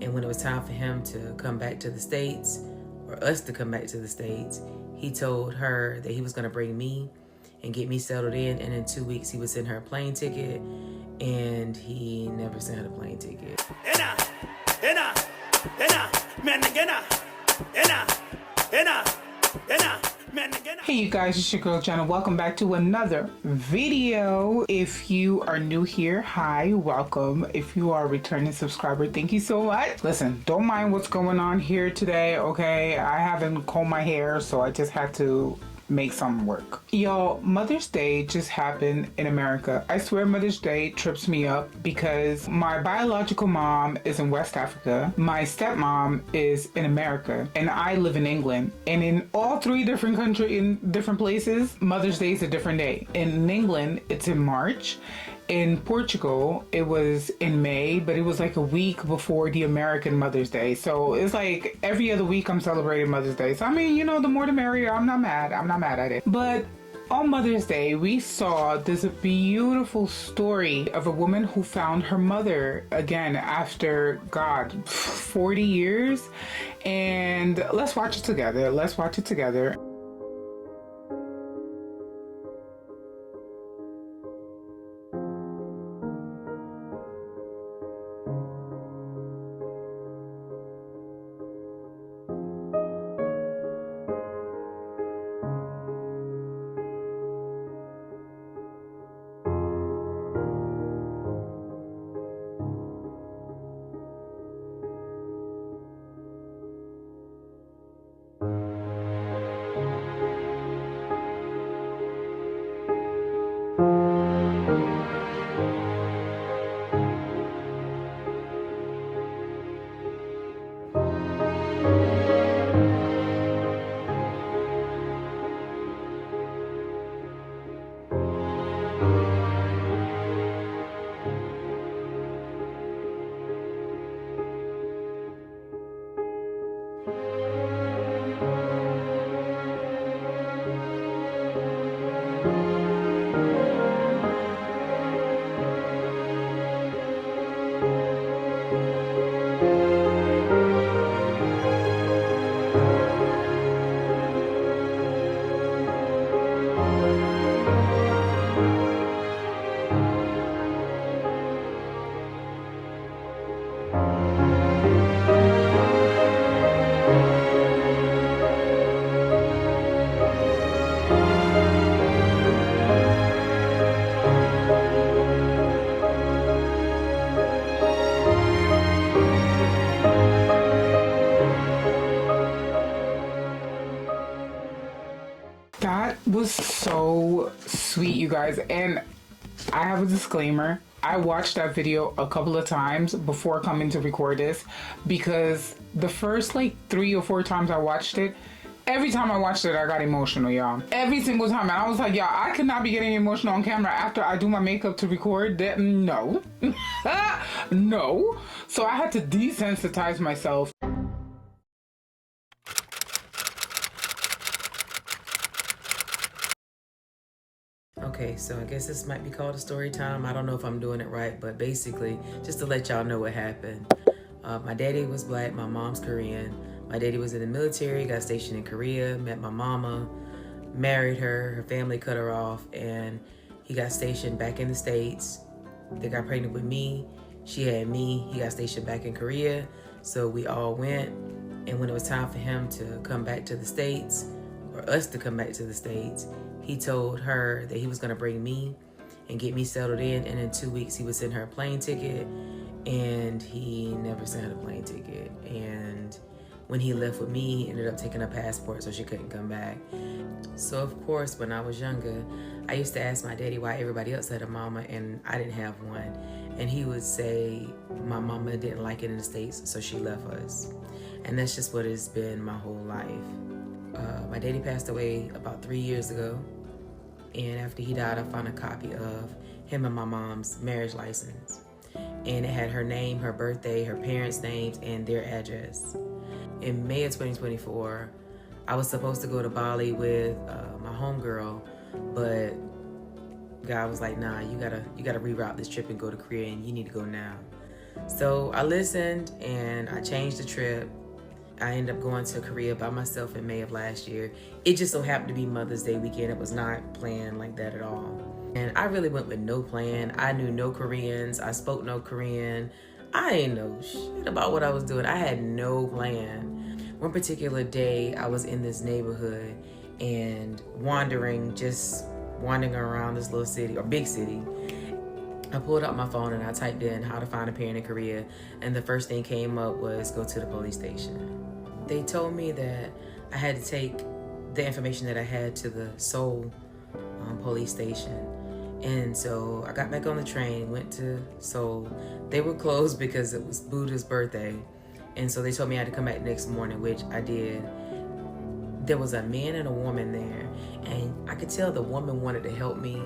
And when it was time for him to come back to the States, or us to come back to the States, he told her that he was gonna bring me and get me settled in, and in 2 weeks he would send her a plane ticket, and he never sent her the plane ticket. Hey you guys, it's your girl Djena. Welcome back to another video. If you are new here, hi, welcome. If you are a returning subscriber, thank you so much. Listen, don't mind what's going on here today, okay? I haven't combed my hair, so I just had to make something work. Y'all, Mother's Day just happened in America. I swear Mother's Day trips me up because my biological mom is in West Africa, my stepmom is in America, and I live in England. And in all three different countries, in different places, Mother's Day is a different day. In England, it's in March. In Portugal, it was in May, but it was like a week before the American Mother's Day. So it's like every other week I'm celebrating Mother's Day. So I mean, you know, the more the merrier. I'm not mad at it. But on Mother's Day, we saw this beautiful story of a woman who found her mother again after, God, 40 years. And let's watch it together. That was so sweet, you guys. And I have a disclaimer. I watched that video a couple of times before coming to record this because the first like 3 or 4 times I watched it, every time I watched it, I got emotional, y'all. Every single time. And I was like, y'all, I could not be getting emotional on camera after I do my makeup to record. That, no. No. So I had to desensitize myself. Okay, so I guess this might be called a story time. I don't know if I'm doing it right, but basically, just to let y'all know what happened. My daddy was black, my mom's Korean. My daddy was in the military, got stationed in Korea, met my mama, married her, her family cut her off, and he got stationed back in the States. They got pregnant with me, she had me, he got stationed back in Korea, so we all went. And when it was time for him to come back to the States, or us to come back to the States, he told her that he was gonna bring me and get me settled in, and in 2 weeks he would send her a plane ticket, and he never sent her the plane ticket. And when he left with me, he ended up taking her passport so she couldn't come back. So of course, when I was younger, I used to ask my daddy why everybody else had a mama and I didn't have one. And he would say my mama didn't like it in the States, so she left us. And that's just what it's been my whole life. My daddy passed away about 3 years ago. And after he died, I found a copy of him and my mom's marriage license. And it had her name, her birthday, her parents' names, and their address. In May of 2024, I was supposed to go to Bali with my homegirl, but God was like, nah, you gotta reroute this trip and go to Korea, and you need to go now. So I listened and I changed the trip. I ended up going to Korea by myself in May of last year. It just so happened to be Mother's Day weekend. It was not planned like that at all. And I really went with no plan. I knew no Koreans. I spoke no Korean. I ain't know shit about what I was doing. I had no plan. One particular day, I was in this neighborhood and wandering around this little city or big city. I pulled out my phone and I typed in how to find a parent in Korea, and the first thing came up was go to the police station. They told me that I had to take the information that I had to the Seoul police station. And so I got back on the train, went to Seoul. They were closed because it was Buddha's birthday. And so they told me I had to come back next morning, which I did. There was a man and a woman there, and I could tell the woman wanted to help me,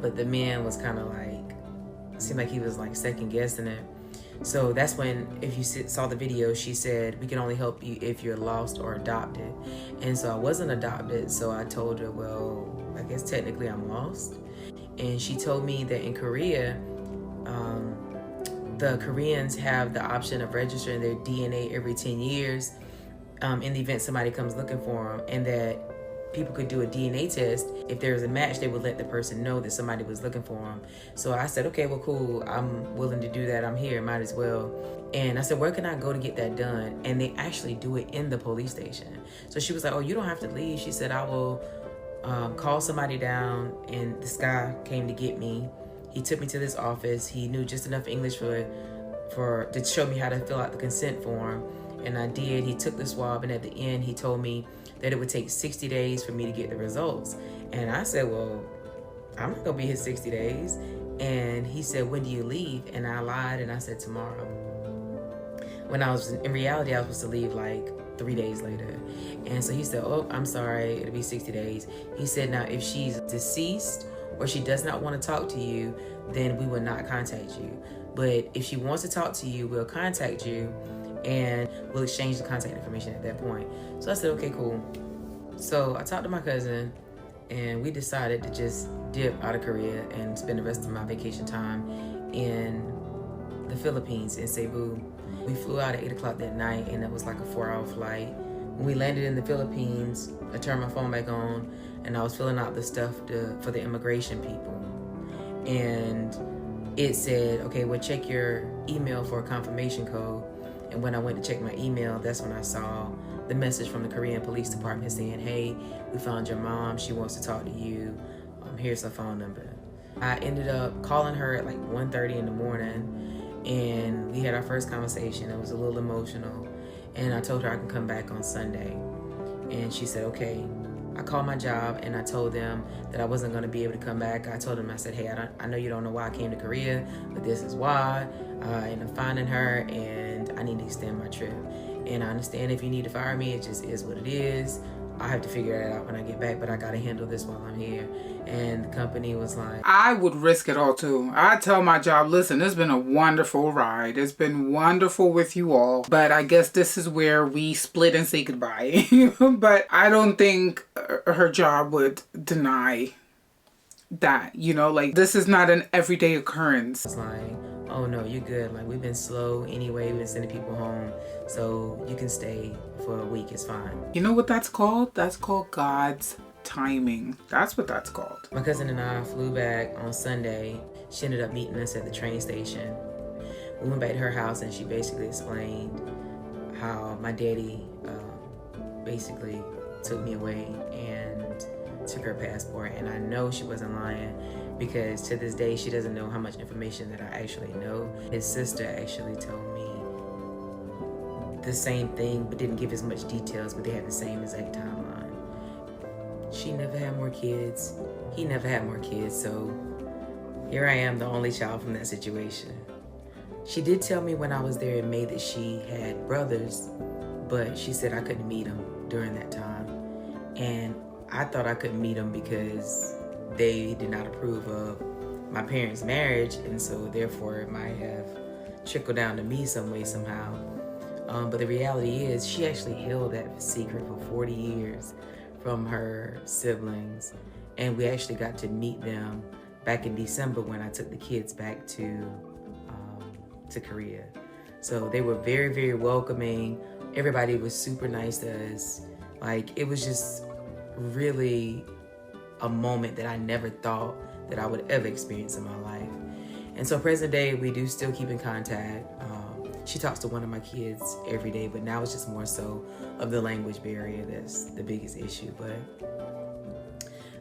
but the man was kind of like, seemed like he was like second guessing it. So that's when, if you saw the video, she said, we can only help you if you're lost or adopted. And so I wasn't adopted, so I told her, well, I guess technically I'm lost. And she told me that in Korea, the Koreans have the option of registering their DNA every 10 years in the event somebody comes looking for them, and that people could do a DNA test. If there was a match, they would let the person know that somebody was looking for them. So I said, okay, well, cool. I'm willing to do that. I'm here. Might as well. And I said, where can I go to get that done? And they actually do it in the police station. So she was like, oh, you don't have to leave. She said, I will call somebody down. And this guy came to get me. He took me to this office. He knew just enough English to show me how to fill out the consent form. And I did. He took the swab, and at the end, he told me that it would take 60 days for me to get the results. And I said, well, I'm not gonna be here 60 days. And he said, when do you leave? And I lied, and I said tomorrow. When in reality, I was supposed to leave like 3 days later. And so he said, oh, I'm sorry, it'll be 60 days. He said, now if she's deceased or she does not want to talk to you, then we will not contact you. But if she wants to talk to you, we'll contact you, and we'll exchange the contact information at that point. So I said, okay, cool. So I talked to my cousin, and we decided to just dip out of Korea and spend the rest of my vacation time in the Philippines, in Cebu. We flew out at 8 o'clock that night, and it was like a 4-hour flight. When we landed in the Philippines, I turned my phone back on, and I was filling out the stuff for the immigration people. And it said, okay, well, check your email for a confirmation code. And when I went to check my email, that's when I saw the message from the Korean police department saying, hey, we found your mom. She wants to talk to you. Here's her phone number. I ended up calling her at like 1:30 in the morning, and we had our first conversation. It was a little emotional. And I told her I can come back on Sunday. And she said, okay. I called my job, and I told them that I wasn't going to be able to come back. I told them, I said, hey, I know you don't know why I came to Korea, but this is why. And I'm finding her, and I need to extend my trip. And I understand if you need to fire me, it just is what it is. I have to figure it out when I get back, but I got to handle this while I'm here. And the company was like, I would risk it all too. I tell my job, listen, it's been a wonderful ride. It's been wonderful with you all. But I guess this is where we split and say goodbye. But I don't think her job would deny that, like this is not an everyday occurrence. It's like, oh no, you're good. Like, we've been slow anyway. We've been sending people home. So you can stay for a week. It's fine. You know what that's called? That's called God's timing. That's what that's called. My cousin and I flew back on Sunday. She ended up meeting us at the train station. We went back to her house, and she basically explained how my daddy basically took me away and took her passport. And I know she wasn't lying, because to this day she doesn't know how much information that I actually know. His sister actually told me the same thing, but didn't give as much details, but they had the same exact timeline. She never had more kids. He never had more kids. So here I am, the only child from that situation. She did tell me when I was there in May that she had brothers, but she said I couldn't meet them during that time. And I thought I couldn't meet them because they did not approve of my parents' marriage, and so therefore it might have trickled down to me some way, somehow. But the reality is she actually held that secret for 40 years from her siblings, and we actually got to meet them back in December when I took the kids back to to Korea. So they were very, very welcoming. Everybody was super nice to us. Like, it was just really a moment that I never thought that I would ever experience in my life. And so present day, we do still keep in contact. She talks to one of my kids every day, but now it's just more so of the language barrier that's the biggest issue. But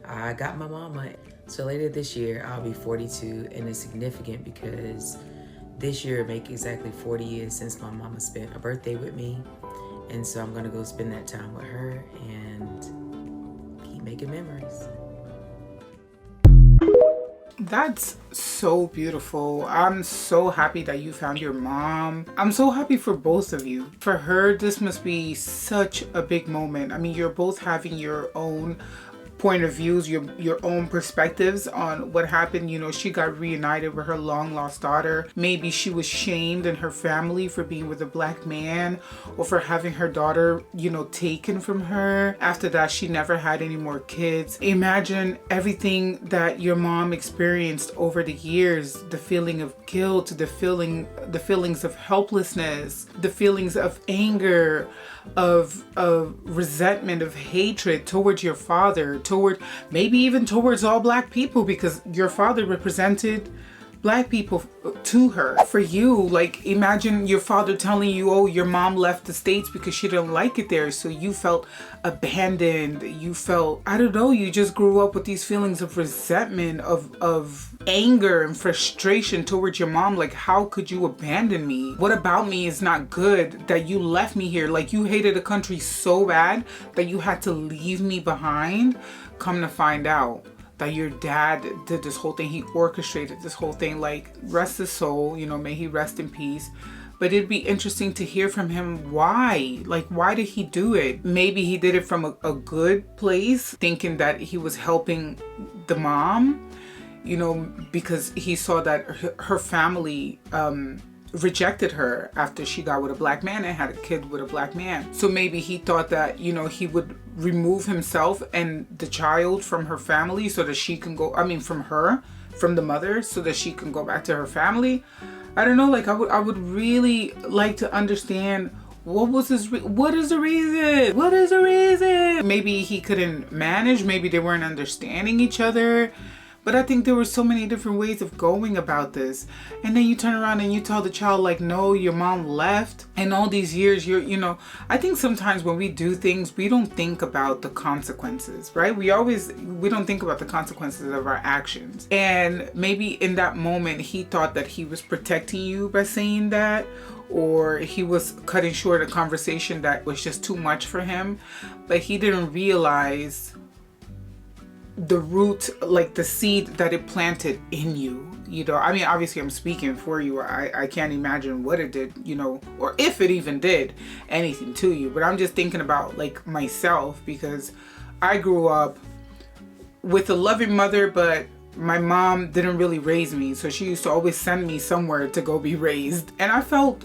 I got my mama. So later this year, I'll be 42, and it's significant because this year make exactly 40 years since my mama spent a birthday with me. And so I'm gonna go spend that time with her and keep making memories. That's so beautiful. I'm so happy that you found your mom. I'm so happy for both of you. For her, this must be such a big moment. I mean, you're both having your own point of views, your own perspectives on what happened. You know, she got reunited with her long lost daughter. Maybe she was shamed in her family for being with a black man, or for having her daughter, you know, taken from her. After that, she never had any more kids. Imagine everything that your mom experienced over the years, the feeling of guilt, the feelings of helplessness, the feelings of anger, of resentment, of hatred towards your father, maybe even towards all black people, because your father represented black people to her. For you, like, imagine your father telling you, oh, your mom left the States because she didn't like it there. So you felt abandoned. You felt, I don't know, you just grew up with these feelings of resentment, of anger and frustration towards your mom. Like, how could you abandon me? What about me is not good that you left me here? Like, you hated the country so bad that you had to leave me behind. Come to find out that your dad did this whole thing. He orchestrated this whole thing. Like, rest his soul, you know, may he rest in peace. But it'd be interesting to hear from him why. Like, why did he do it? Maybe he did it from a good place, thinking that he was helping the mom, you know, because he saw that her family rejected her after she got with a black man and had a kid with a black man. So maybe he thought that, you know, he would remove himself and the child from her family so that she can go, from the mother, so that she can go back to her family. I don't know, like, I would really like to understand what is the reason? Maybe he couldn't manage, maybe they weren't understanding each other. But I think there were so many different ways of going about this. And then you turn around and you tell the child, like, no, your mom left. And all these years, you know, I think sometimes when we do things, we don't think about the consequences, right? We don't think about the consequences of our actions. And maybe in that moment, he thought that he was protecting you by saying that, or he was cutting short a conversation that was just too much for him. But he didn't realize the root, like the seed that it planted in you. You know, I mean, obviously I'm speaking for you. I can't imagine what it did, you know, or if it even did anything to you. But I'm just thinking about, like, myself, because I grew up with a loving mother, but my mom didn't really raise me. So she used to always send me somewhere to go be raised. And I felt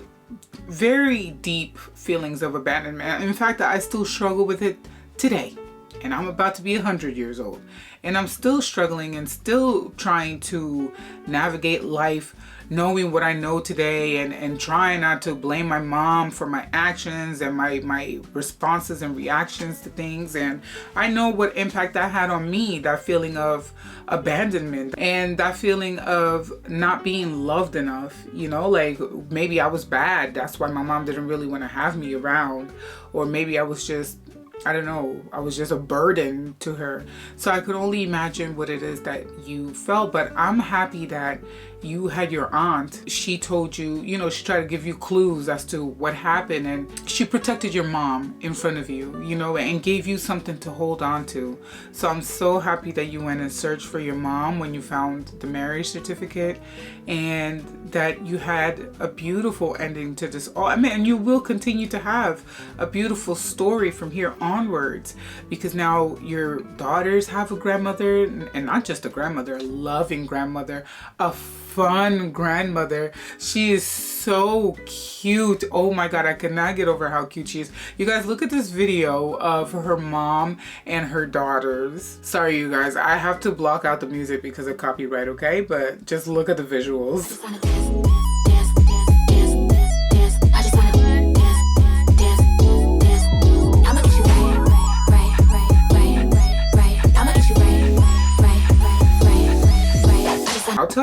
very deep feelings of abandonment. In fact, I still struggle with it today. And I'm about to be 100 years old. And I'm still struggling and still trying to navigate life, knowing what I know today, and trying not to blame my mom for my actions and my responses and reactions to things. And I know what impact that had on me, that feeling of abandonment and that feeling of not being loved enough. You know, like, maybe I was bad. That's why my mom didn't really want to have me around. Or maybe I was just, I don't know, I was just a burden to her. So I could only imagine what it is that you felt. But I'm happy that you had your aunt. She told you, you know, she tried to give you clues as to what happened, and she protected your mom in front of you, you know, and gave you something to hold on to. So I'm so happy that you went and searched for your mom when you found the marriage certificate, and that you had a beautiful ending to this. I mean, and you will continue to have a beautiful story from here onwards, because now your daughters have a grandmother, and not just a grandmother, a loving grandmother, a fun grandmother. She is so cute. Oh my god, I cannot get over how cute she is. You guys, look at this video of her mom and her daughters. Sorry you guys, I have to block out the music because of copyright, okay? But just look at the visuals.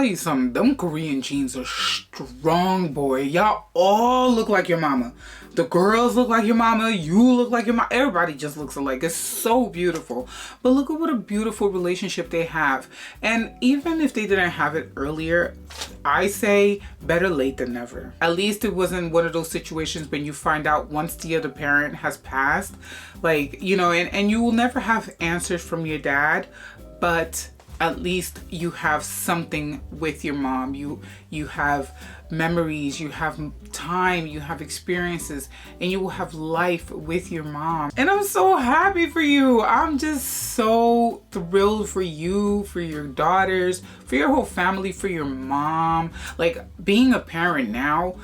tell you something. Them Korean genes are strong, boy. Y'all all look like your mama. The girls look like your mama. You look like your mama. Everybody just looks alike. It's so beautiful. But look at what a beautiful relationship they have. And even if they didn't have it earlier, I say better late than never. At least it wasn't one of those situations when you find out once the other parent has passed. Like, you know, and you will never have answers from your dad, but at least you have something with your mom. You have memories, you have time, you have experiences, and you will have life with your mom. And I'm so happy for you. I'm just so thrilled for you, for your daughters, for your whole family, for your mom. Like, being a parent now,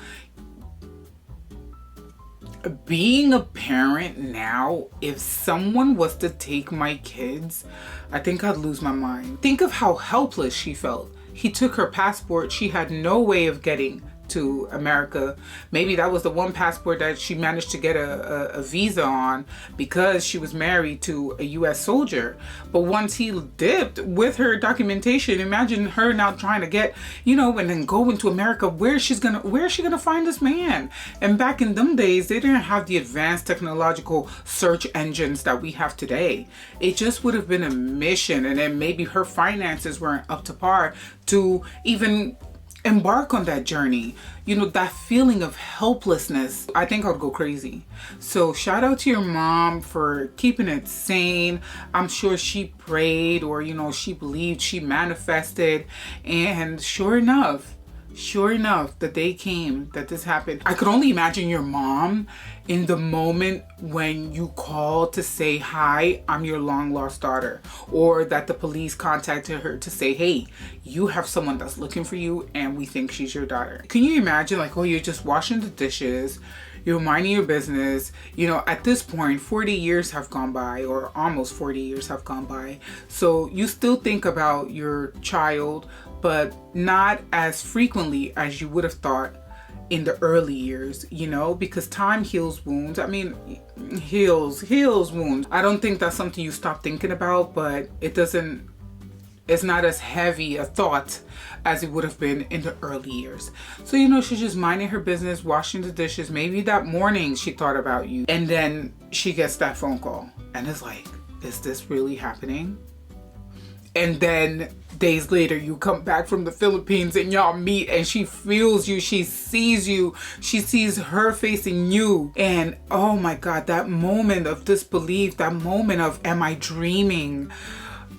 if someone was to take my kids, I think I'd lose my mind. Think of how helpless she felt. He took her passport. She had no way of getting to America. Maybe that was the one passport that she managed to get a visa on because she was married to a US soldier. But once he dipped with her documentation, imagine her now trying to get, you know, and then go into America. Where is she gonna find this man? And back in them days, they didn't have the advanced technological search engines that we have today. It just would have been a mission, and then maybe her finances weren't up to par to even embark on that journey. You know, that feeling of helplessness, I think I'd go crazy. So shout out to your mom for keeping it sane. I'm sure she prayed, or, you know, she believed, she manifested, and sure enough, the day came that this happened. I could only imagine your mom in the moment when you called to say, hi, I'm your long lost daughter, or that the police contacted her to say, hey, you have someone that's looking for you and we think she's your daughter. Can you imagine, like, oh, you're just washing the dishes, you're minding your business. You know, at this point, 40 years have gone by, or almost 40 years have gone by. So you still think about your child, but not as frequently as you would have thought in the early years, you know, because time heals wounds. I mean, heals wounds. I don't think that's something you stop thinking about, but it's not as heavy a thought as it would have been in the early years. So, you know, she's just minding her business, washing the dishes. Maybe that morning she thought about you, and then she gets that phone call and it's like, is this really happening? And then days later, you come back from the Philippines and y'all meet, and she feels you, she sees her facing you. And oh my God, that moment of disbelief, that moment of, am I dreaming?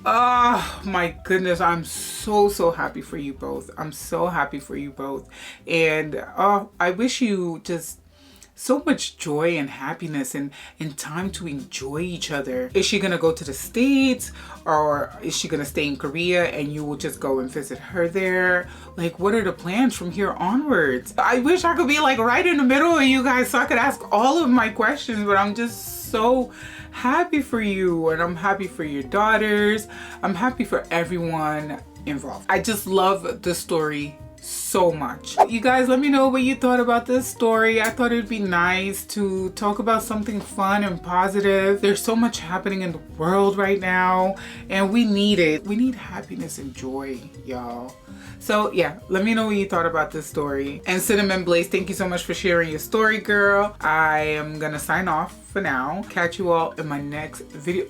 Oh my goodness, I'm so happy for you both. I'm so happy for you both. And I wish you just so much joy and happiness and time to enjoy each other. Is she gonna go to the States, or is she gonna stay in Korea and you will just go and visit her there? Like, what are the plans from here onwards? I wish I could be like right in the middle of you guys so I could ask all of my questions, but I'm just so happy for you, and I'm happy for your daughters. I'm happy for everyone involved. I just love the story so much. You guys, let me know what you thought about this story. I thought it'd be nice to talk about something fun and positive. There's so much happening in the world right now, and we need it. We need happiness and joy, y'all. So yeah, let me know what you thought about this story. And Cinnamon Blaze, thank you so much for sharing your story, girl. I am gonna sign off for now. Catch you all in my next video.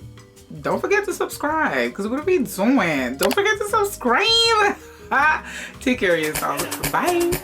Don't forget to subscribe, because what are we doing? Don't forget to subscribe. Take care of yourself. Bye.